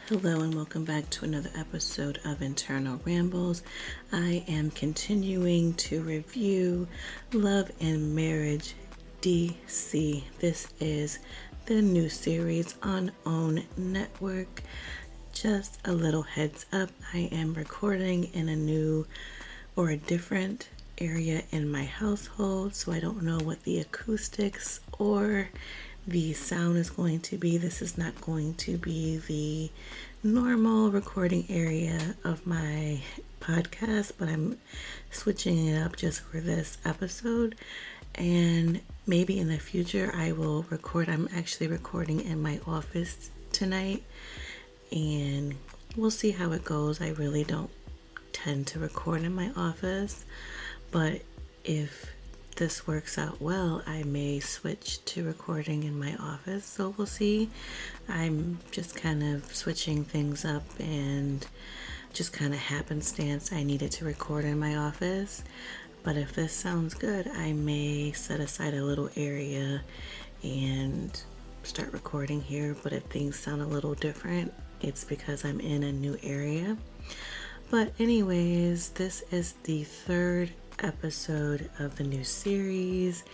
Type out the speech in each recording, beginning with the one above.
Hello and welcome back to another episode of Internal Rambles. I am continuing to review Love and Marriage DC. This is the new series on OWN Network. Just a little heads up, I am recording in a new or a different area in my household, so I don't know what the acoustics or the sound is going to be. This is not going to be the normal recording area of my podcast, but I'm switching it up just for this episode. And maybe in the future I will record. I'm actually recording in my office tonight, and we'll see how it goes. I really don't tend to record in my office, but if this works out well, I may switch to recording in my office, so we'll see. I'm just kind of switching things up, and just kind of happenstance I needed to record in my office. But if this sounds good, I may set aside a little area and start recording here. But if things sound a little different, it's because I'm in a new area. But anyways, this is the third episode of the new series,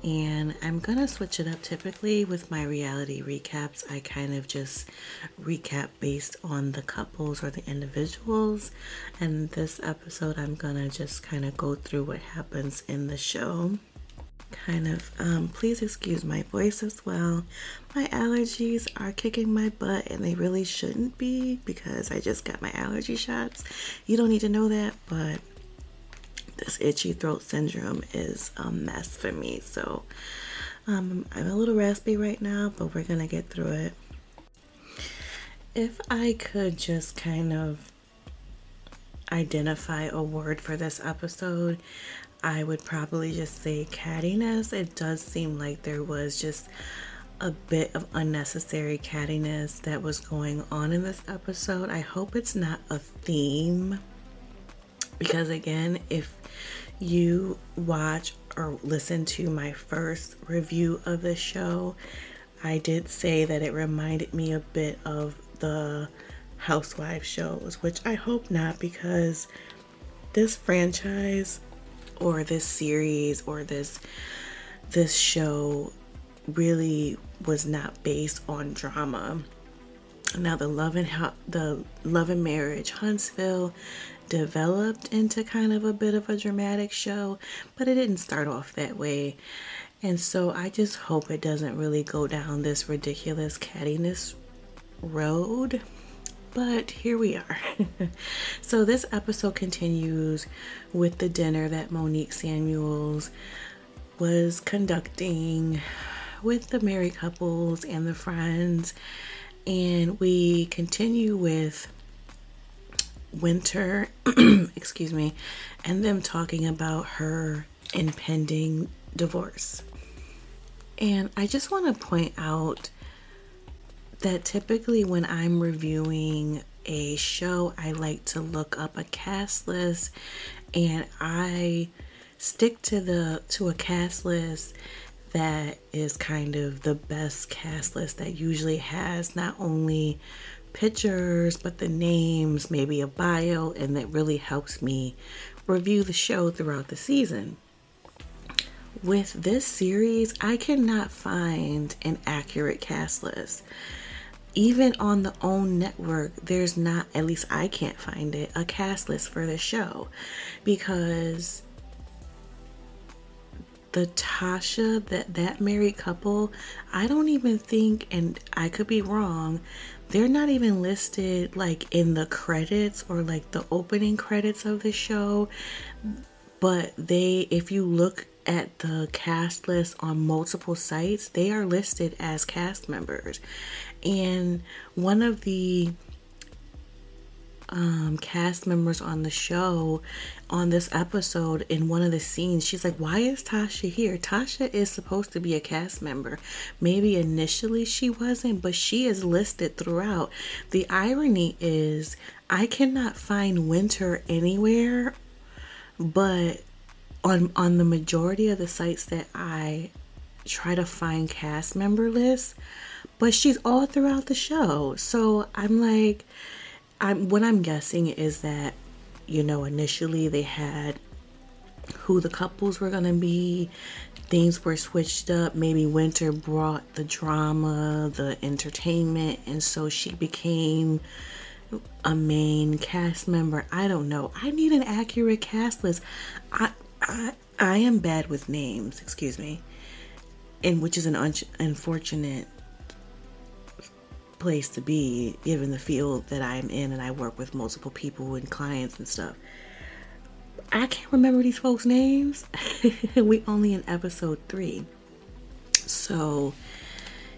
and I'm gonna switch it up. Typically with my reality recaps, I kind of just recap based on the couples or the individuals, and this episode I'm gonna just kind of go through what happens in the show. Please excuse my voice as well. My allergies are kicking my butt, and they really shouldn't be because I just got my allergy shots. You don't need to know that, but this itchy throat syndrome is a mess for me. So I'm a little raspy right now, but we're gonna get through it. If I could just kind of identify a word for this episode, I would probably just say cattiness. It does seem like there was just a bit of unnecessary cattiness that was going on in this episode. I hope it's not a theme, because again, if you watch or listen to my first review of the show, I did say that it reminded me a bit of the Housewives shows, which I hope not, because this franchise or this series or this show really was not based on drama. Now the Love and Marriage Huntsville developed into kind of a bit of a dramatic show, but it didn't start off that way. And so I just hope it doesn't really go down this ridiculous cattiness road. But here we are. So this episode continues with the dinner that Monique Samuels was conducting with the married couples and the friends. And we continue with Winter, excuse me, and them talking about her impending divorce. And I just want to point out that typically when I'm reviewing a show, I like to look up a cast list, and I stick to a cast list that is kind of the best cast list, that usually has not only pictures but the names, maybe a bio, and that really helps me review the show throughout the season. With this series, I cannot find an accurate cast list. Even on the OWN network, there's not, at least I can't find it, a cast list for the show, because the Tasha, that married couple, I don't even think, and I could be wrong, they're not even listed like in the credits or like the opening credits of the show. But if you look at the cast list on multiple sites, they are listed as cast members. And one of the cast members on the show, on this episode, in one of the scenes, she's like, why is Tasha here? Tasha is supposed to be a cast member. Maybe initially she wasn't, but she is listed throughout. The irony is I cannot find Winter anywhere, but on the majority of the sites that I try to find cast member lists, but she's all throughout the show. So I'm like, what I'm guessing is that, you know, initially they had who the couples were gonna be. Things were switched up. Maybe Winter brought the drama, the entertainment, and so she became a main cast member. I don't know. I need an accurate cast list. I am bad with names, excuse me, and which is an unfortunate place to be given the field that I'm in, and I work with multiple people and clients and stuff. I can't remember these folks' names. We only in episode 3. So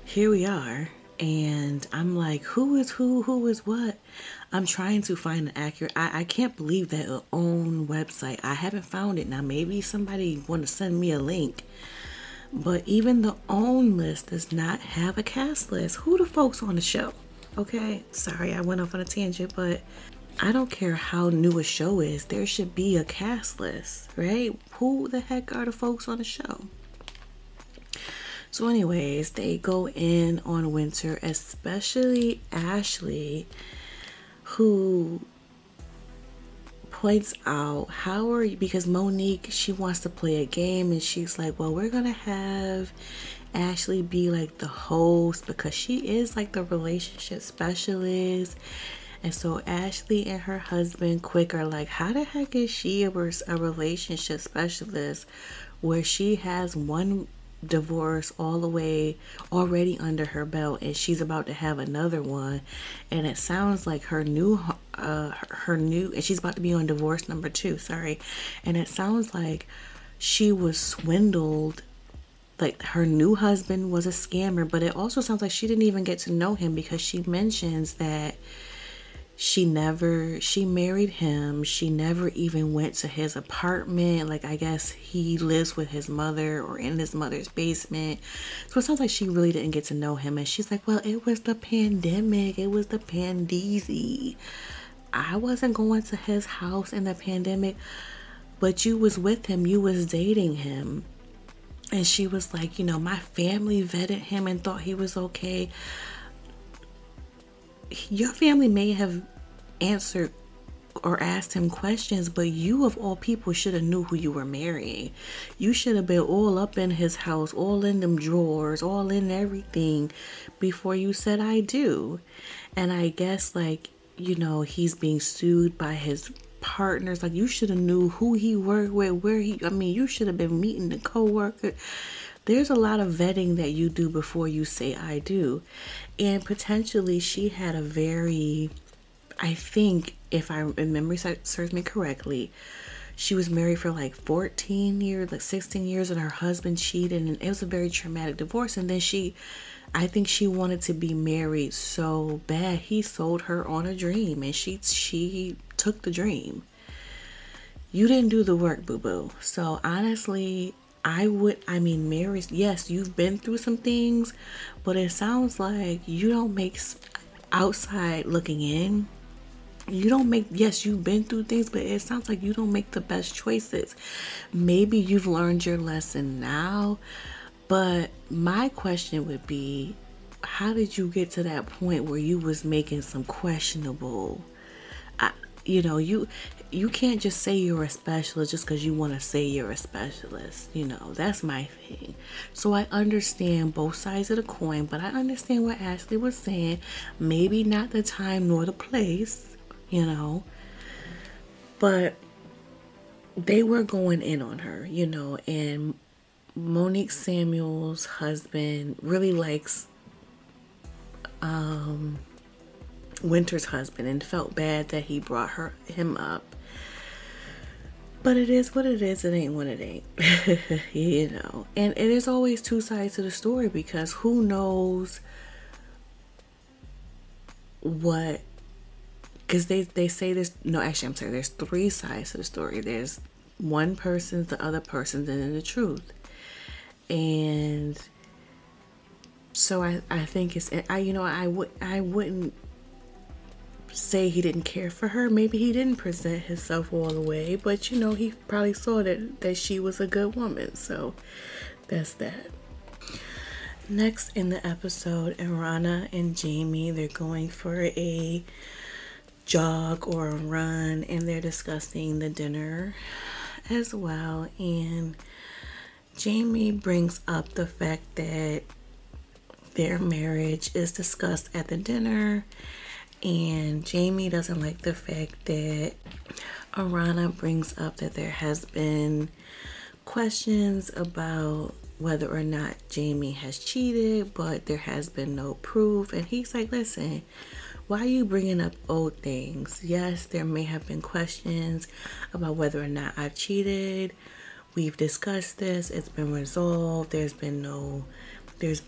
here we are. And I'm like, who is who is what? I'm trying to find an accurate. I can't believe that own website. I haven't found it. Now maybe somebody want to send me a link. But even the own list does not have a cast list. Who the folks on the show? Okay, sorry I went off on a tangent, but I don't care how new a show is. There should be a cast list, right? Who the heck are the folks on the show? So anyways, they go in on Winter, especially Ashley, who points out, how are you, because Monique, she wants to play a game, and she's like, well, we're gonna have Ashley be like the host because she is like the relationship specialist. And so Ashley and her husband Quick are like, how the heck is she a relationship specialist where she has one divorce all the way already under her belt, and she's about to have another one, and it sounds like her new and she's about to be on divorce number 2, sorry, and it sounds like she was swindled, like her new husband was a scammer. But it also sounds like she didn't even get to know him, because she mentions that she married him. She never even went to his apartment. Like, I guess he lives with his mother or in his mother's basement. So it sounds like she really didn't get to know him. And she's like, well, it was the pandemic. It was the pandeezy. I wasn't going to his house in the pandemic, but you was with him. You was dating him. And she was like, you know, my family vetted him and thought he was okay. Your family may have answered or asked him questions, but you of all people should have knew who you were marrying. You should have been all up in his house, all in them drawers, all in everything before you said I do. And I guess, like, you know, he's being sued by his partners. Like, you should have knew who he worked with, you should have been meeting the co-worker. There's a lot of vetting that you do before you say I do. And potentially she had a very, I think, if memory serves me correctly, she was married for like 14 years, like 16 years, and her husband cheated, and it was a very traumatic divorce. And then I think she wanted to be married so bad, he sold her on a dream, and she took the You didn't do the work, boo-boo. So honestly, marriage, yes, you've been through some things, but it sounds like you don't make, outside looking in, you don't make, yes, you've been through things, but it sounds like you don't make the best choices. Maybe you've learned your lesson now, but my question would be, how did you get to that point where you was making some questionable, you can't just say you're a specialist just because you want to say you're a specialist. That's my thing. So I understand both sides of the coin, but I understand what Ashley was saying. Maybe not the time nor the place, but they were going in on her, and Monique Samuel's husband really likes Winter's husband and felt bad that he brought him up. But it is what it is. It ain't what it ain't. And it is always two sides to the story, because who knows what, because they say this, no, actually, I'm sorry, there's three sides to the story. There's one person's, the other person's, and then the truth. And so I think I wouldn't say he didn't care for her. Maybe he didn't present himself all the way, but he probably saw that she was a good woman. So that's that. Next in the episode, Irana and Jamie, they're going for a jog or a run, and they're discussing the dinner as well. And Jamie brings up the fact that their marriage is discussed at the dinner, and Jamie doesn't like the fact that Irana brings up that there has been questions about whether or not Jamie has cheated, but there has been no proof. And he's like, listen, why are you bringing up old things? Yes, there may have been questions about whether or not I've cheated. We've discussed this. It's been resolved. There's been no evidence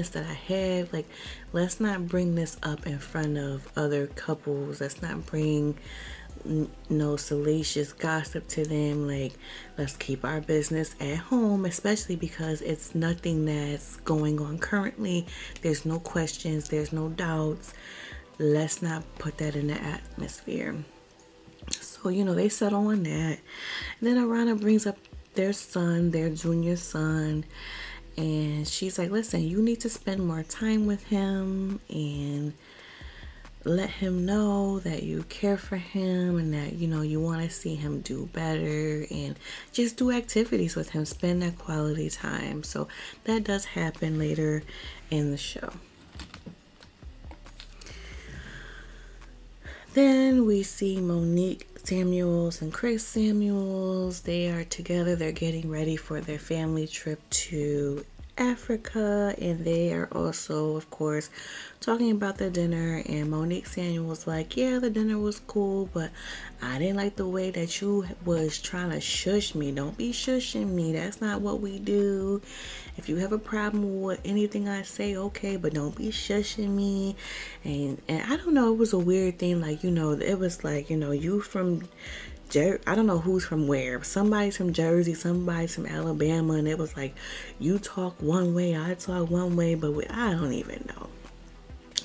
that I have. Like, let's not bring this up in front of other couples. Let's not bring no salacious gossip to them. Like, let's keep our business at home, especially because it's nothing that's going on currently. There's no questions, there's no doubts. Let's not put that in the atmosphere. So, they settle on that. And then Irana brings up their son, their junior son, and she's like, listen, you need to spend more time with him and let him know that you care for him and that, you want to see him do better, and just do activities with him, spend that quality time. So that does happen later in the show. Then we see Monique Samuels and Chris Samuels. They are together. They're getting ready for their family trip to Africa, and they are also, of course, talking about the dinner. And Monique Samuels was like, yeah, the dinner was cool, but I didn't like the way that you was trying to shush me. Don't be shushing me. That's not what we do. If you have a problem with anything I say, okay, but don't be shushing me. And I don't know, it was a weird thing. Like, it was like, you from I don't know who's from where. Somebody's from Jersey, somebody's from Alabama, and it was like, you talk one way, I talk one way, but I don't even know.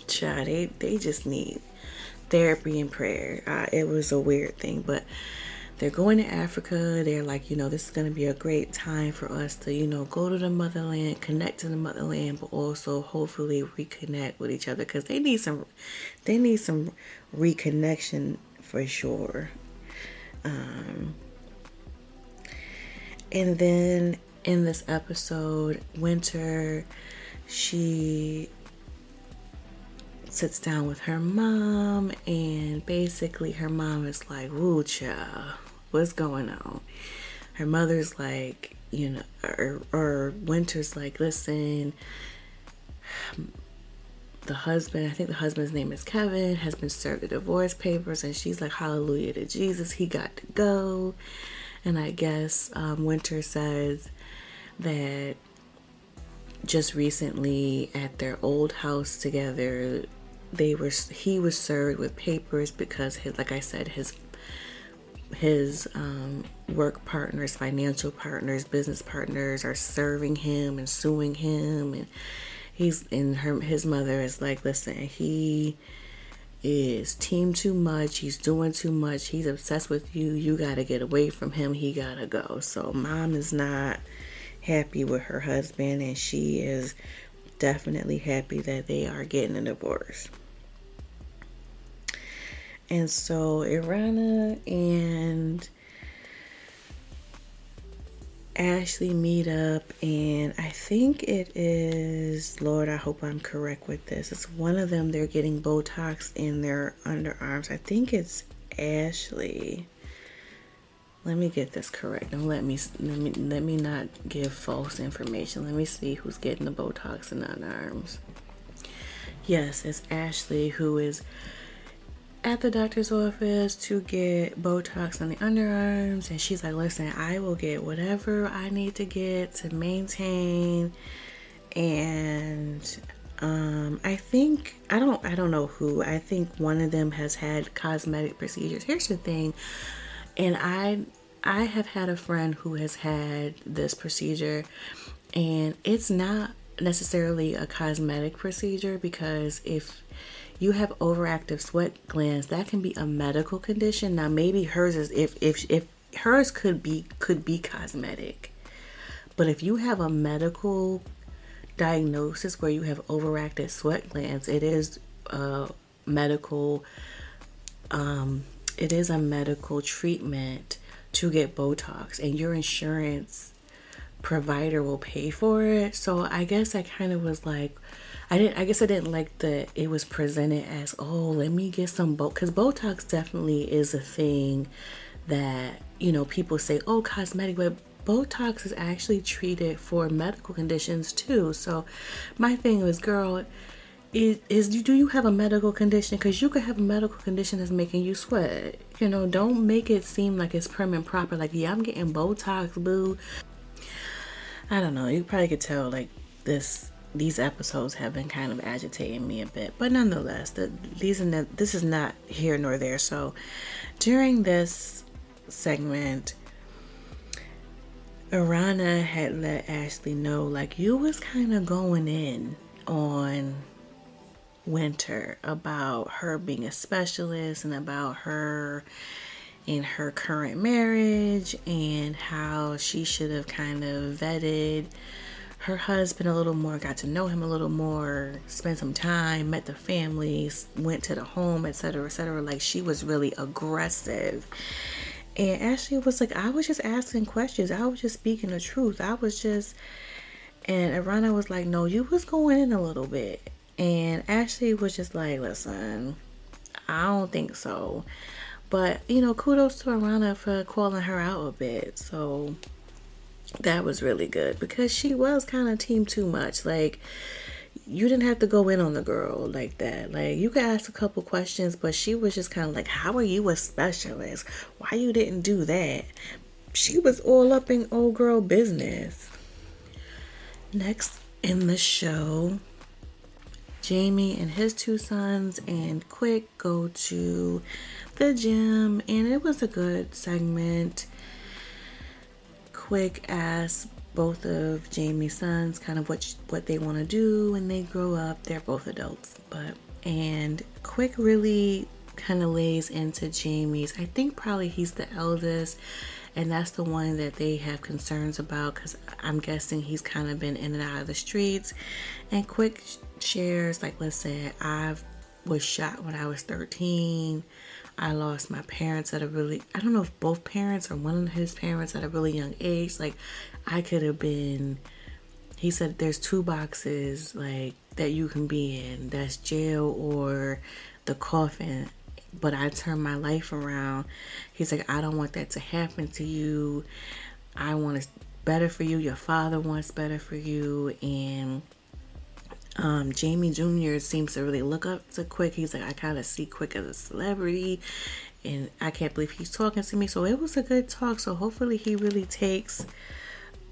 Child, they just need therapy and prayer. It was a weird thing, but they're going to Africa. They're like, this is going to be a great time for us to, go to the motherland, connect to the motherland, but also hopefully reconnect with each other, because they need some reconnection for sure. And then in this episode, Winter, she sits down with her mom, and basically her mom is like, woo, child, what's going on? Her mother's like, or Winter's like, listen, the husband, I think the husband's name is Kevin, has been served the divorce papers, and she's like, hallelujah to Jesus, he got to go. And I guess Winter says that just recently at their old house together, he was served with papers because his work partners, financial partners, business partners are serving him and suing him, and his mother is like, listen, he is team too much, he's doing too much, he's obsessed with you, you gotta get away from him, he gotta go. So mom is not happy with her husband, and she is definitely happy that they are getting a divorce. And so Irana and Ashley meet up, and I think it is, Lord, I hope I'm correct with this, it's one of them, they're getting Botox in their underarms. I think it's Ashley. Let me get this correct. Don't let me not give false information. Let me see who's getting the Botox in the underarms. Yes, it's Ashley, who is at the doctor's office to get Botox on the underarms, and she's like, listen, I will get whatever I need to get to maintain. And I think I don't know who, I think one of them has had cosmetic procedures. Here's the thing, and I have had a friend who has had this procedure, and it's not necessarily a cosmetic procedure, because if you have overactive sweat glands, that can be a medical condition. Now maybe hers is, if hers could be cosmetic. But if you have a medical diagnosis where you have overactive sweat glands, it is a medical it is a medical treatment to get Botox, and your insurance provider will pay for it. So I guess I kind of was like, I guess I didn't like that it was presented as, oh, let me get some because Botox definitely is a thing that, you know, people say, oh, cosmetic, but Botox is actually treated for medical conditions too. So my thing was, girl, do you have a medical condition? Because you could have a medical condition that's making you sweat. You know, don't make it seem like it's prim and proper. Like, yeah, I'm getting Botox, boo. I don't know. You probably could tell, like, these episodes have been kind of agitating me a bit. But nonetheless, this is not here nor there. So during this segment, Ariana had let Ashley know, like, you was kind of going in on Winter about her being a specialist and about her in her current marriage and how she should have kind of vetted her husband a little more, got to know him a little more, spent some time, met the families, went to the home, etc., etc. Like, she was really aggressive. And Ashley was like, I was just asking questions. I was just speaking the truth. And Ariana was like, no, you was going in a little bit. And Ashley was just like, listen, I don't think so. But, you know, kudos to Ariana for calling her out a bit. So that was really good because she was kind of team too much. Like, you didn't have to go in on the girl like that. Like, you could ask a couple questions, but she was just kind of like, how are you a specialist? Why you didn't do that? She was all up in old girl business. Next in the show, Jamie and his two sons and Quick go to the gym, and it was a good segment. Quick asked both of Jamie's sons kind of what they want to do when they grow up. They're both adults, and Quick really kind of lays into Jamie's. I think probably he's the eldest, and that's the one that they have concerns about because I'm guessing he's kind of been in and out of the streets. And Quick shares, like, listen, I was shot when I was 13. I lost my parents at a really, I don't know if both parents or one of his parents at a really young age. Like, I could have been, he said there's two boxes, like, that you can be in. That's jail or the coffin. But I turned my life around. He's like, I don't want that to happen to you. I want it better for you. Your father wants better for you. And Jamie Jr. seems to really look up to Quick. He's like, I kind of see Quick as a celebrity, and I can't believe he's talking to me. So it was a good talk. So hopefully he really takes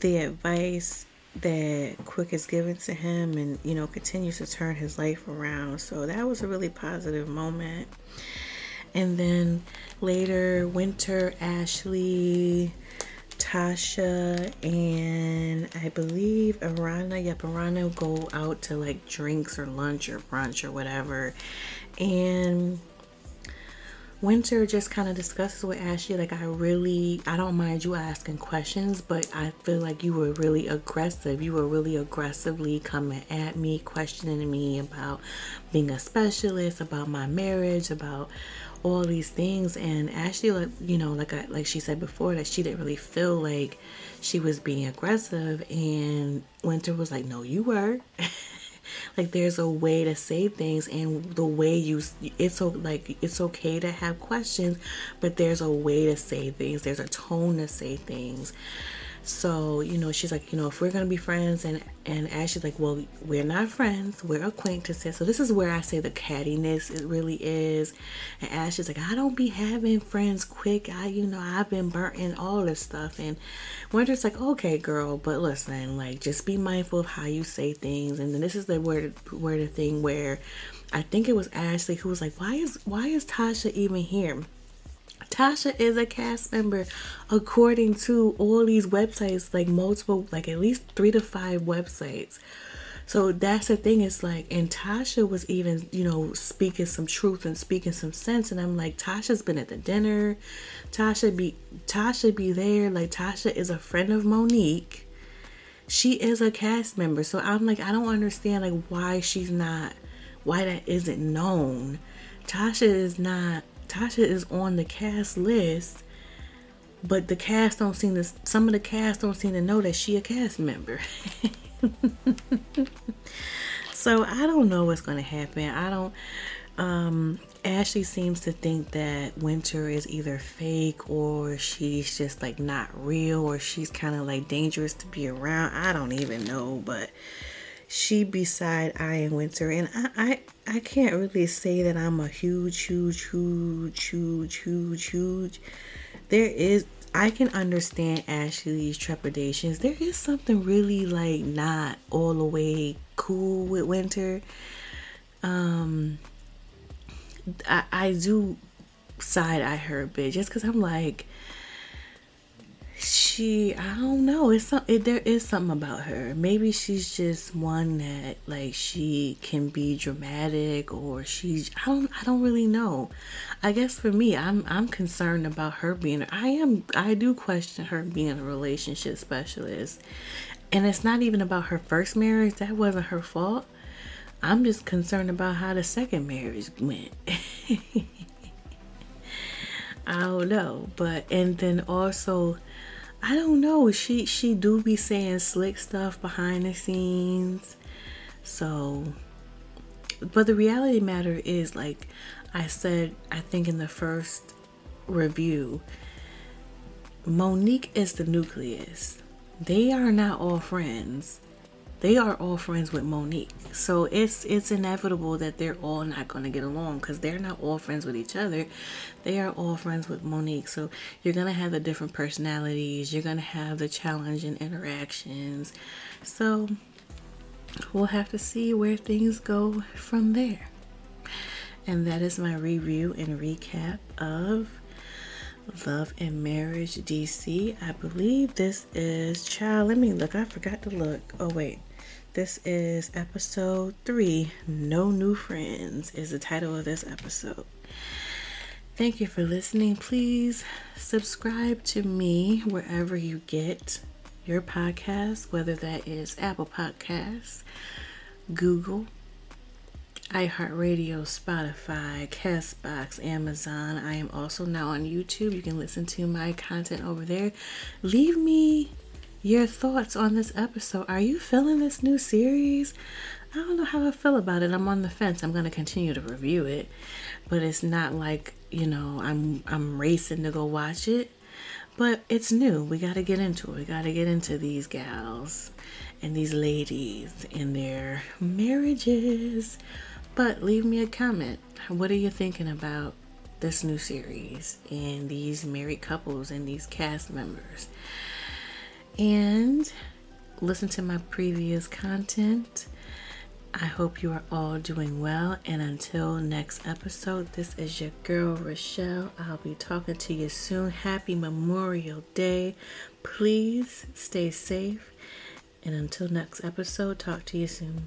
the advice that Quick is giving to him and, you know, continues to turn his life around. So that was a really positive moment. And then later, Winter, Ashley, Tasha, and I believe Ariana go out to like drinks or lunch or brunch or whatever. And Winter just kind of discusses with Ashley, like, I don't mind you asking questions, but I feel like you were really aggressive. You were really aggressively coming at me, questioning me about being a specialist, about my marriage, about all these things. And Ashley, like, you know, like she said before, that she didn't really feel like she was being aggressive. And Winter was like, no, you were. Like, there's a way to say things, and the way it's okay to have questions, but there's a way to say things. There's a tone to say things. So, you know, she's like, you know, if we're going to be friends, and Ashley's like, well, we're not friends, we're acquaintances. So this is where I say the cattiness, it really is. And Ashley's like, I don't be having friends Quick. I've been burnt in all this stuff. And Winter's like, okay, girl, but listen, like, just be mindful of how you say things. And then this is the thing where I think it was Ashley who was like, why is Tasha even here? Tasha is a cast member according to all these websites, like multiple, like at least 3 to 5 websites. So that's the thing, is like, and Tasha was even, speaking some truth and speaking some sense. And I'm like, Tasha's been at the dinner. Tasha be there. Like, Tasha is a friend of Monique. She is a cast member. So I'm like, I don't understand, like, why that isn't known. Tasha is on the cast list, but some of the cast don't seem to know that she a cast member. So I don't know what's going to happen. Ashley seems to think that Winter is either fake, or she's just like not real, or she's kind of like dangerous to be around. I don't even know, but she beside Ian Winter, and I can't really say that I'm a huge. I can understand Ashley's trepidations. There is something really like not all the way cool with Winter. I do side eye her a bit, just because I'm like, I don't know. There is something about her. Maybe she's just one that, like, she can be dramatic, or I don't really know. I guess for me, I'm concerned about her being. I do question her being a relationship specialist, and it's not even about her first marriage. That wasn't her fault. I'm just concerned about how the second marriage went. I don't know, and then also, I don't know. She do be saying slick stuff behind the scenes. So, but the reality matter is, like I said, I think in the first review, Monique is the nucleus. They are not all friends. They are all friends with Monique. So it's inevitable that they're all not going to get along, because they're not all friends with each other. They are all friends with Monique. So you're going to have the different personalities. You're going to have the challenging interactions. So we'll have to see where things go from there. And that is my review and recap of Love and Marriage DC. I believe this is, let me look. I forgot to look. Oh, wait. This is episode 3. No New Friends is the title of this episode. Thank you for listening. Please subscribe to me wherever you get your podcasts, whether that is Apple Podcasts, Google, iHeartRadio, Spotify, Castbox, Amazon. I am also now on YouTube. You can listen to my content over there. Leave me your thoughts on this episode. Are you feeling this new series? I don't know how I feel about it. I'm on the fence. I'm going to continue to review it, but it's not like, I'm racing to go watch it. But it's new. We got to get into it. We got to get into these gals and these ladies and their marriages. But leave me a comment. What are you thinking about this new series and these married couples and these cast members? And listen to my previous content. I hope you are all doing well. And until next episode, this is your girl, Rochelle. I'll be talking to you soon. Happy Memorial Day. Please stay safe. And until next episode, talk to you soon.